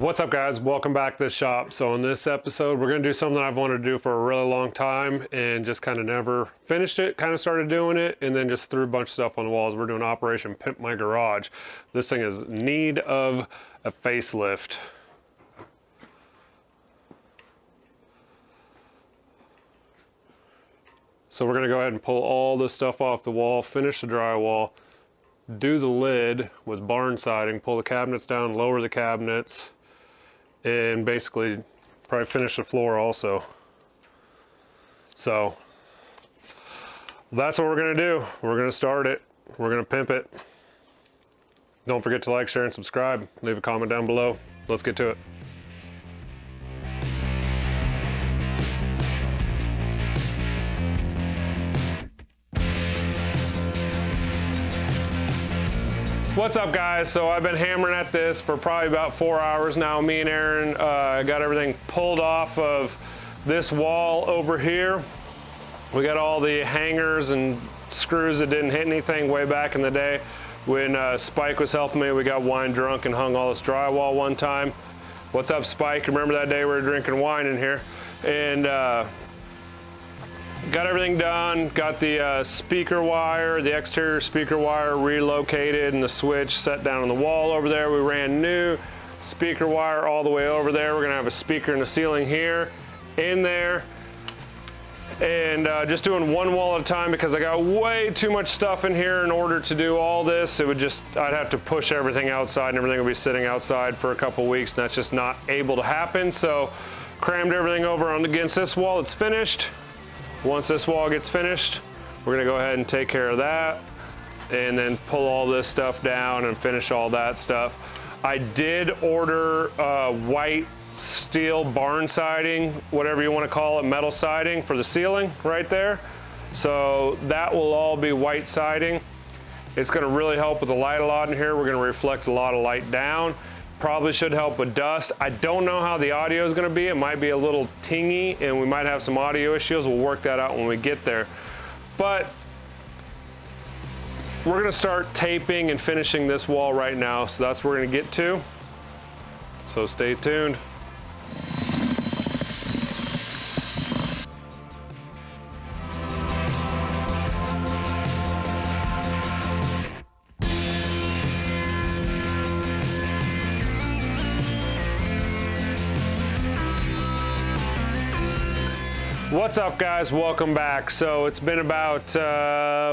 What's up, guys? Welcome back to the shop. So in this episode, we're going to do something I've wanted to do for a really long time and just kind of never finished it, kind of started doing it, and then just threw a bunch of stuff on the walls. We're doing Operation Pimp My Garage. This thing is in need of a facelift. So we're going to go ahead and pull all this stuff off the wall, finish the drywall, do the lid with barn siding, pull the cabinets down, lower the cabinets, and basically probably finish the floor also. So that's what we're gonna do. We're gonna start it. We're gonna pimp it. Don't forget to like, share, and subscribe. Leave a comment down below. Let's get to it. What's up, guys? So I've been hammering at this for probably about 4 hours now. Me and Aaron got everything pulled off of this wall over here. We got all the hangers and screws that didn't hit anything way back in the day. When Spike was helping me, we got wine drunk and hung all this drywall one time. What's up, Spike? Remember that day we were drinking wine in here? And got everything done, got the speaker wire, the exterior speaker wire relocated and the switch set down on the wall over there. We ran new speaker wire all the way over there. We're gonna have a speaker in the ceiling here, in there, and just doing one wall at a time because I got way too much stuff in here in order to do all this. It would just, I'd have to push everything outside and everything would be sitting outside for a couple weeks, and that's just not able to happen. So crammed everything over on against this wall. It's finished. Once this wall gets finished, we're gonna go ahead and take care of that and then pull all this stuff down and finish all that stuff. I did order white steel barn siding, whatever you wanna call it, metal siding for the ceiling right there. So that will all be white siding. It's gonna really help with the light a lot in here. We're gonna reflect a lot of light down. Probably should help with dust. I don't know how the audio is going to be. It might be a little tingy and we might have some audio issues. We'll work that out when we get there. But we're going to start taping and finishing this wall right now. So that's what we're going to get to. So stay tuned. What's up, guys? Welcome back. So it's been about,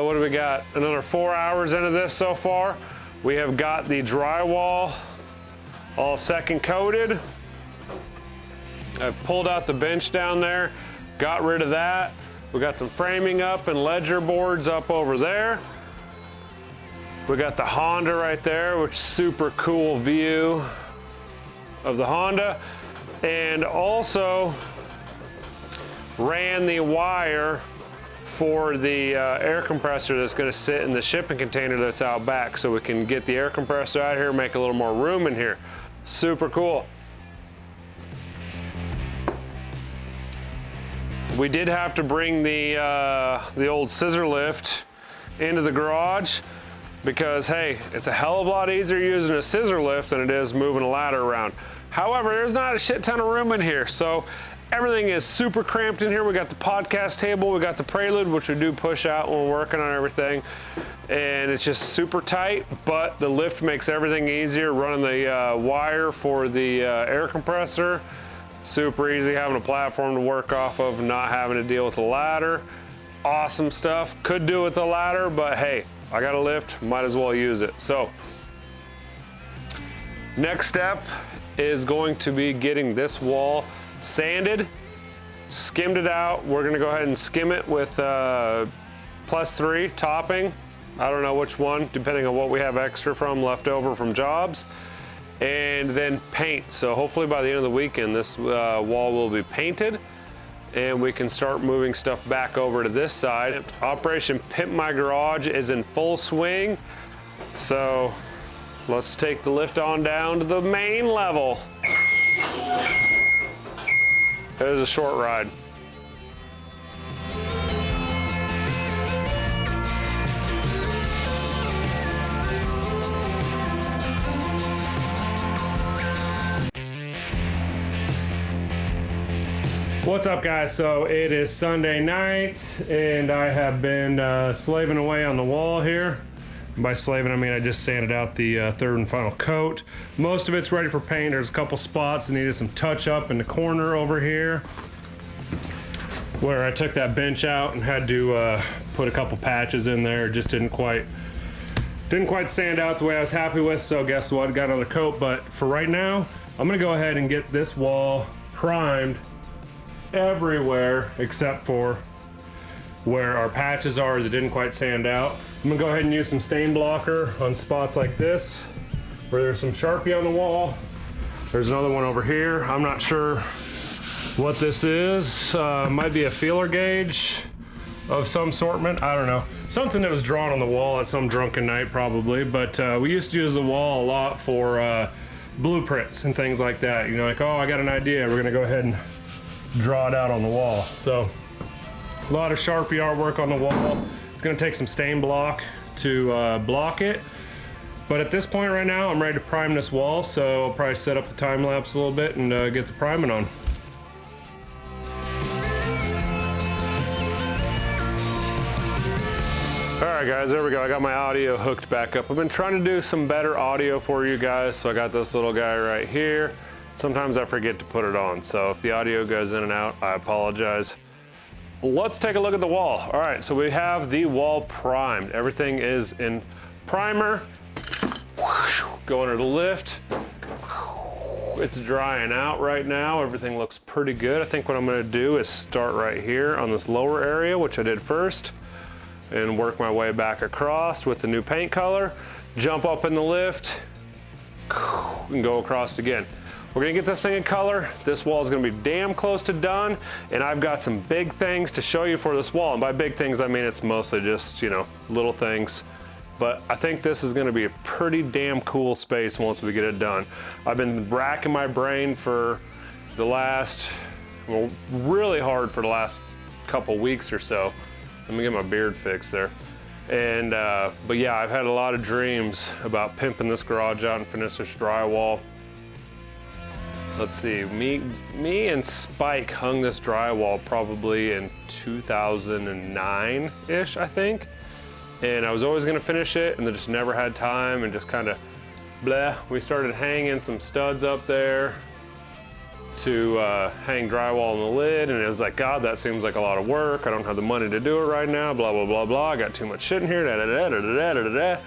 what do we got? Another 4 hours into this so far. We have got the drywall all second coated. I've pulled out the bench down there, got rid of that. We got some framing up and ledger boards up over there. We got the Honda right there, which is super cool view of the Honda. And also ran the wire for the air compressor that's going to sit in the shipping container that's out back, so we can get the air compressor out here, make a little more room in here. Super cool. We did have to bring the old scissor lift into the garage because, hey, it's a hell of a lot easier using a scissor lift than it is moving a ladder around. However, there's not a shit ton of room in here, so everything is super cramped in here. We got the podcast table, we got the Prelude, which we do push out when we're working on everything. And it's just super tight, but the lift makes everything easier. Running the wire for the air compressor, super easy. Having a platform to work off of and not having to deal with the ladder. Awesome stuff. Could do with the ladder, but hey, I got a lift, might as well use it. So, next step is going to be getting this wall sanded, skimmed it out. We're gonna go ahead and skim it with +3 topping. I don't know which one, depending on what we have extra from left over from jobs, and then paint. So hopefully by the end of the weekend, this wall will be painted and we can start moving stuff back over to this side. Operation Pimp My Garage is in full swing. So let's take the lift on down to the main level. It was a short ride. What's up, guys? So it is Sunday night and I have been slaving away on the wall here. And by slaving, I mean I just sanded out the third and final coat. Most of it's ready for paint. There's a couple spots that needed some touch up in the corner over here where I took that bench out and had to put a couple patches in there. It just didn't quite sand out the way I was happy with, so guess what? Got another coat, but for right now, I'm gonna go ahead and get this wall primed everywhere except for where our patches are that didn't quite sand out. I'm gonna go ahead and use some stain blocker on spots like this where there's some Sharpie on the wall. There's another one over here. I'm not sure what this is. Might be a feeler gauge of some assortment. I don't know. Something that was drawn on the wall at some drunken night probably, but we used to use the wall a lot for blueprints and things like that. You know, like, oh, I got an idea. We're gonna go ahead and draw it out on the wall. So a lot of Sharpie artwork on the wall. It's gonna take some stain block to block it. But at this point right now, I'm ready to prime this wall. So I'll probably set up the time lapse a little bit and get the priming on. All right, guys, there we go. I got my audio hooked back up. I've been trying to do some better audio for you guys. So I got this little guy right here. Sometimes I forget to put it on. So if the audio goes in and out, I apologize. Let's take a look at the wall. All right, so we have the wall primed. Everything is in primer. Go under the lift. It's drying out right now. Everything looks pretty good. I think what I'm gonna do is start right here on this lower area, which I did first, and work my way back across with the new paint color, jump up in the lift, and go across again. We're gonna get this thing in color. This wall is gonna be damn close to done, and I've got some big things to show you for this wall. And by big things, I mean it's mostly just, you know, little things. But I think this is gonna be a pretty damn cool space once we get it done. I've been racking my brain for the last, well, really hard for the last couple weeks or so. Let me get my beard fixed there. And, but yeah, I've had a lot of dreams about pimping this garage out and finish this drywall. Let's see, me and Spike hung this drywall probably in 2009-ish, I think. And I was always gonna finish it and then just never had time and just kind of bleh. We started hanging some studs up there to hang drywall on the lid, and it was like, God, that seems like a lot of work. I don't have the money to do it right now, blah, blah, blah, blah. I got too much shit in here, da, da, da, da, da, da, da, da.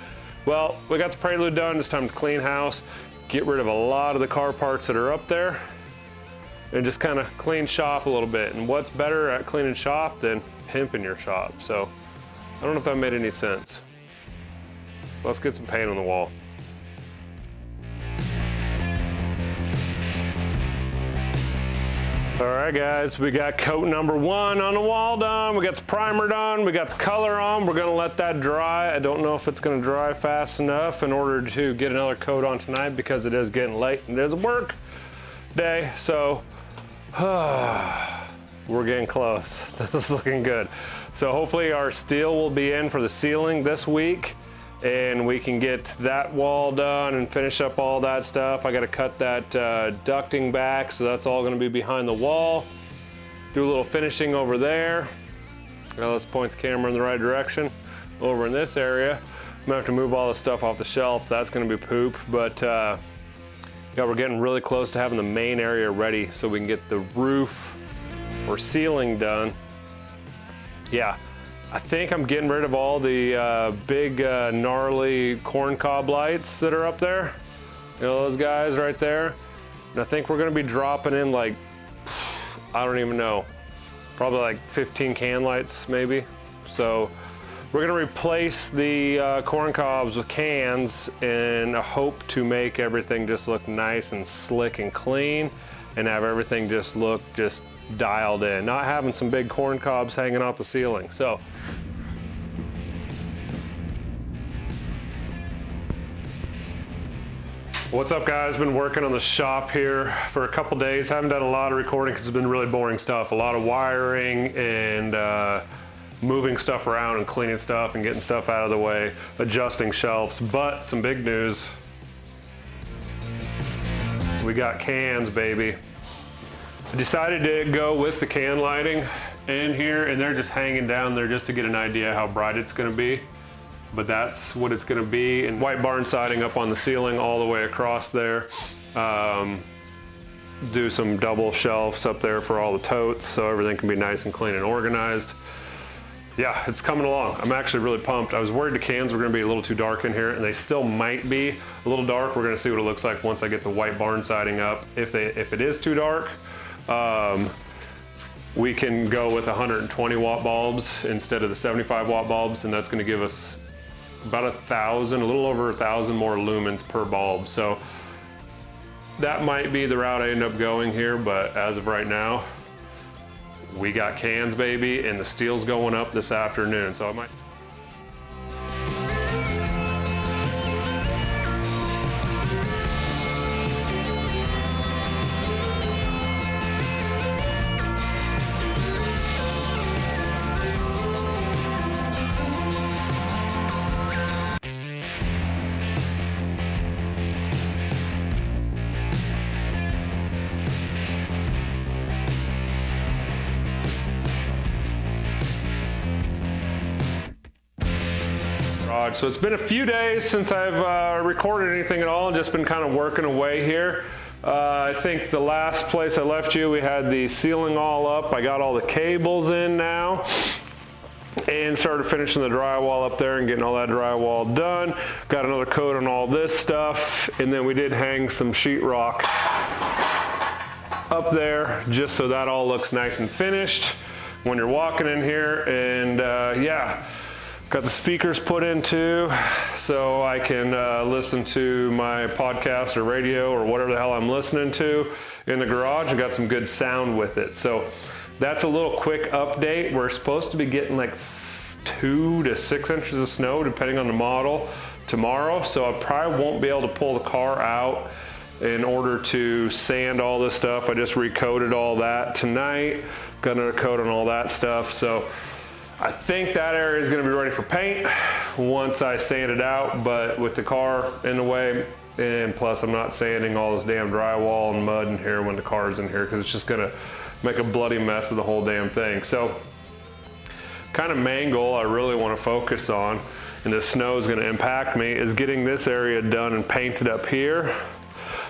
Well, we got the prelude done. It's time to clean house, get rid of a lot of the car parts that are up there, and just kind of clean shop a little bit. And what's better at cleaning shop than pimping your shop? So I don't know if that made any sense. Let's get some paint on the wall. All right, guys, we got coat number 1 on the wall done. We got the primer done. We got the color on. We're gonna let that dry. I don't know if it's gonna dry fast enough in order to get another coat on tonight because it is getting late and it is a work day. So we're getting close. This is looking good. So hopefully our steel will be in for the ceiling this week, and we can get that wall done and finish up all that stuff. I got to cut that ducting back, so that's all going to be behind the wall. Do a little finishing over there. Now let's point the camera in the right direction. Over in this area, I'm gonna have to move all the stuff off the shelf. That's going to be poop, but yeah, we're getting really close to having the main area ready so we can get the roof or ceiling done. Yeah. I think I'm getting rid of all the big gnarly corncob lights that are up there. You know, those guys right there. And I think we're gonna be dropping in like, I don't even know, probably like 15 can lights maybe. So we're gonna replace the corn cobs with cans in a hope to make everything just look nice and slick and clean and have everything just look just dialed in, not having some big corn cobs hanging off the ceiling. So what's up, guys? Been working on the shop here for a couple days. Haven't done a lot of recording because it's been really boring stuff. A lot of wiring and moving stuff around and cleaning stuff and getting stuff out of the way, adjusting shelves. But some big news. We got cans, baby. I decided to go with the can lighting in here, and they're just hanging down there just to get an idea how bright it's gonna be. But that's what it's gonna be. And white barn siding up on the ceiling all the way across there. Do some double shelves up there for all the totes so everything can be nice and clean and organized. Yeah, it's coming along. I'm actually really pumped. I was worried the cans were gonna be a little too dark in here, and they still might be a little dark. We're gonna see what it looks like once I get the white barn siding up. If it is too dark, we can go with 120 watt bulbs instead of the 75 watt bulbs, and that's gonna give us about 1,000, a little over 1,000 more lumens per bulb. So that might be the route I end up going here, but as of right now, we got cans, baby, and the steel's going up this afternoon, so I might. So it's been a few days since I've recorded anything at all, just been kind of working away here. I think the last place I left you, we had the ceiling all up. I got all the cables in now and started finishing the drywall up there and getting all that drywall done. Got another coat on all this stuff, and then we did hang some sheetrock up there just so that all looks nice and finished when you're walking in here. And yeah. Got the speakers put in too, so I can listen to my podcast or radio or whatever the hell I'm listening to in the garage, and got some good sound with it. So that's a little quick update. We're supposed to be getting like 2 to 6 inches of snow depending on the model tomorrow, so I probably won't be able to pull the car out in order to sand all this stuff. I just recoated all that tonight, got another coat on all that stuff. So I think that area is going to be ready for paint once I sand it out, but with the car in the way, and plus I'm not sanding all this damn drywall and mud in here when the car is in here, because it's just going to make a bloody mess of the whole damn thing. So kind of main goal I really want to focus on, and the snow is going to impact me, is getting this area done and painted up here,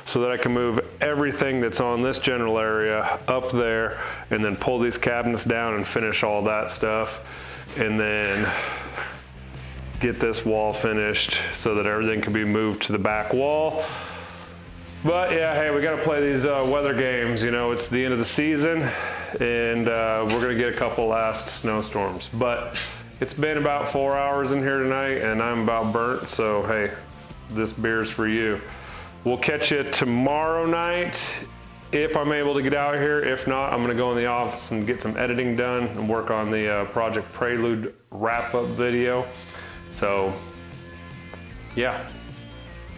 so that I can move everything that's on this general area up there, and then pull these cabinets down and finish all that stuff, and then get this wall finished so that everything can be moved to the back wall. But yeah, hey, we gotta play these weather games. You know, it's the end of the season, and we're gonna get a couple last snowstorms. But it's been about 4 hours in here tonight, and I'm about burnt, so hey, this beer's for you. We'll catch you tomorrow night if I'm able to get out here. If not, I'm gonna go in the office and get some editing done and work on the Project Prelude wrap-up video. So yeah,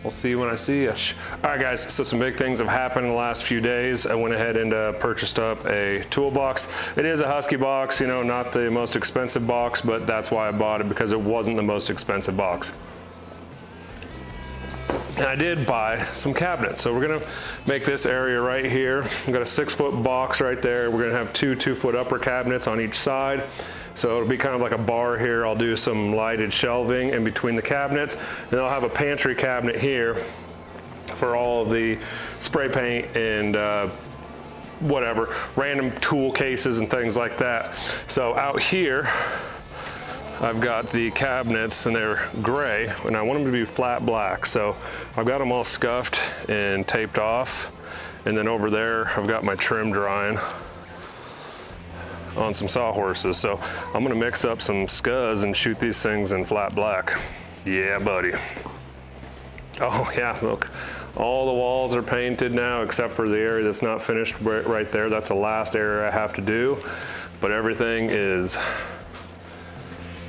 we'll see you when I see you. All right guys, so some big things have happened in the last few days. I went ahead and purchased up a toolbox. It is a Husky box, you know, not the most expensive box, but that's why I bought it, because it wasn't the most expensive box. And I did buy some cabinets. So we're gonna make this area right here. We've got a 6-foot box right there. We're gonna have 2 2-foot upper cabinets on each side. So it'll be kind of like a bar here. I'll do some lighted shelving in between the cabinets. And I'll have a pantry cabinet here for all of the spray paint and whatever, random tool cases and things like that. So out here, I've got the cabinets, and they're gray, and I want them to be flat black. So I've got them all scuffed and taped off. And then over there, I've got my trim drying on some sawhorses. So I'm gonna mix up some scuzz and shoot these things in flat black. Yeah, buddy. Oh yeah, look. All the walls are painted now, except for the area that's not finished right there. That's the last area I have to do. But everything is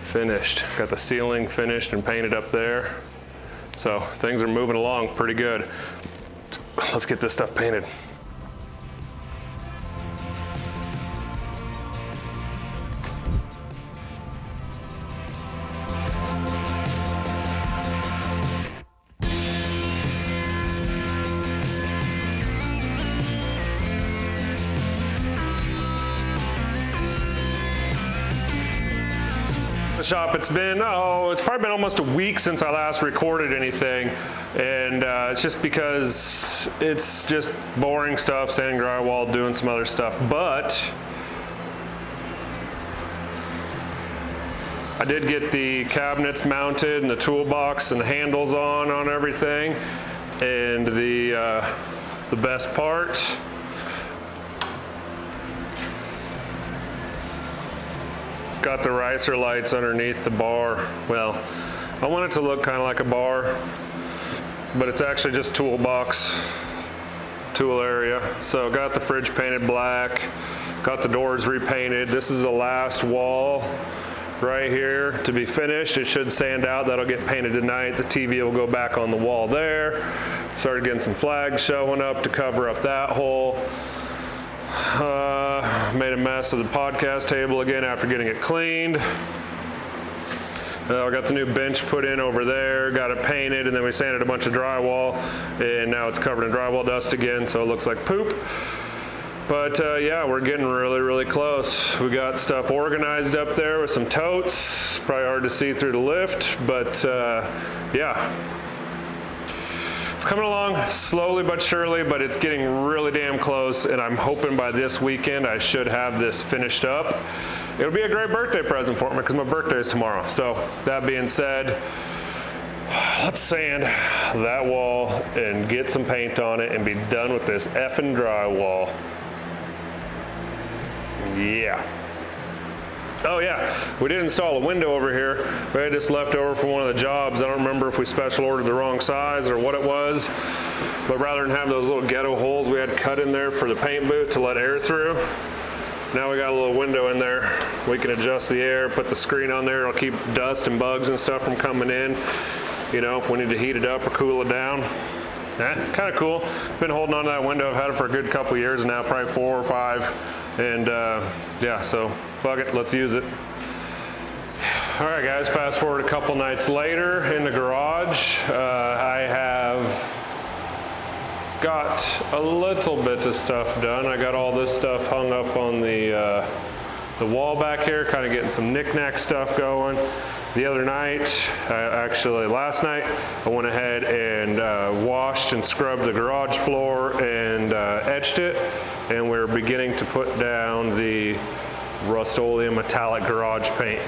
finished. Got the ceiling finished and painted up there. So things are moving along pretty good. Let's get this stuff painted. The shop, it's probably been almost a week since I last recorded anything, and it's just because it's just boring stuff, sanding drywall, doing some other stuff, but I did get the cabinets mounted and the toolbox and the handles on everything, and the best part, got the riser lights underneath the bar. Well, I want it to look kind of like a bar, but it's actually just toolbox, tool area. So got the fridge painted black, got the doors repainted. This is the last wall right here to be finished. It should sand out. That'll get painted tonight. The TV will go back on the wall there. Started getting some flags showing up to cover up that hole. Made a mess of the podcast table again after getting it cleaned. I got the new bench put in over there, got it painted, and then we sanded a bunch of drywall, and now it's covered in drywall dust again, so it looks like poop. But yeah, we're getting really, really close. We got stuff organized up there with some totes. Probably hard to see through the lift, but yeah. It's coming along slowly but surely, but it's getting really damn close, and I'm hoping by this weekend I should have this finished up. It'll be a great birthday present for me because my birthday is tomorrow. So that being said, let's sand that wall and get some paint on it and be done with this effing drywall. Yeah. Oh yeah, we did install a window over here. We had this left over from one of the jobs. I don't remember if we special ordered the wrong size or what it was, but rather than have those little ghetto holes we had cut in there for the paint boot to let air through, now we got a little window in there. We can adjust the air, put the screen on there. It'll keep dust and bugs and stuff from coming in. You know, if we need to heat it up or cool it down. Kind of cool. Been holding on to that window. I've had it for a good couple of years now, probably 4 or 5. And yeah, so fuck it, let's use it. All right guys, fast forward a couple nights later in the garage. I have got a little bit of stuff done. I got all this stuff hung up on the wall back here, kind of getting some knick-knack stuff going. The other night, actually last night, I went ahead and washed and scrubbed the garage floor and etched it, and we're beginning to put down the Rust-Oleum metallic garage paint.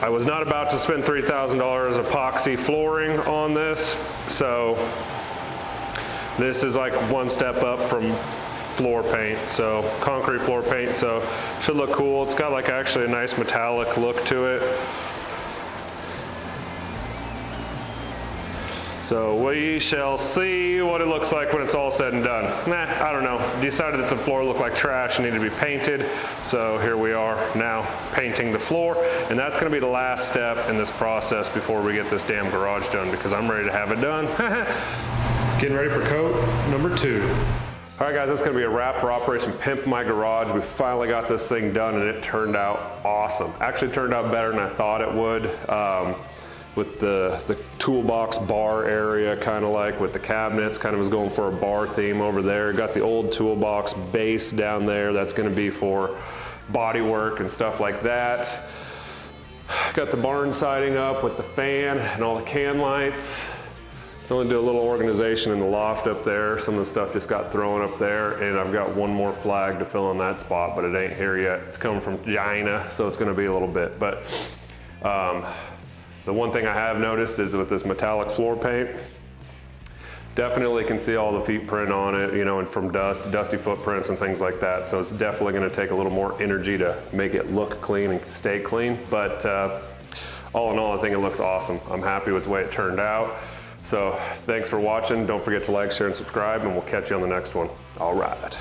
I was not about to spend $3,000 epoxy flooring on this, so this is like one step up from floor paint, so concrete floor paint, so should look cool. It's got like actually a nice metallic look to it. So we shall see what it looks like when it's all said and done. I don't know. Decided that the floor looked like trash and needed to be painted. So here we are now painting the floor. And that's gonna be the last step in this process before we get this damn garage done, because I'm ready to have it done. Getting ready for coat number 2. All right guys, that's gonna be a wrap for Operation Pimp My Garage. We finally got this thing done and it turned out awesome. Actually turned out better than I thought it would. With the toolbox bar area, kind of like with the cabinets, kind of was going for a bar theme over there. Got the old toolbox base down there. That's gonna be for body work and stuff like that. Got the barn siding up with the fan and all the can lights. So I'm gonna do a little organization in the loft up there. Some of the stuff just got thrown up there, and I've got one more flag to fill in that spot, but it ain't here yet. It's coming from China, so it's gonna be a little bit. But the one thing I have noticed is with this metallic floor paint, definitely can see all the feet print on it, you know, and from dusty footprints and things like that. So it's definitely gonna take a little more energy to make it look clean and stay clean. But all in all, I think it looks awesome. I'm happy with the way it turned out. So thanks for watching. Don't forget to like, share, and subscribe, and we'll catch you on the next one. All right.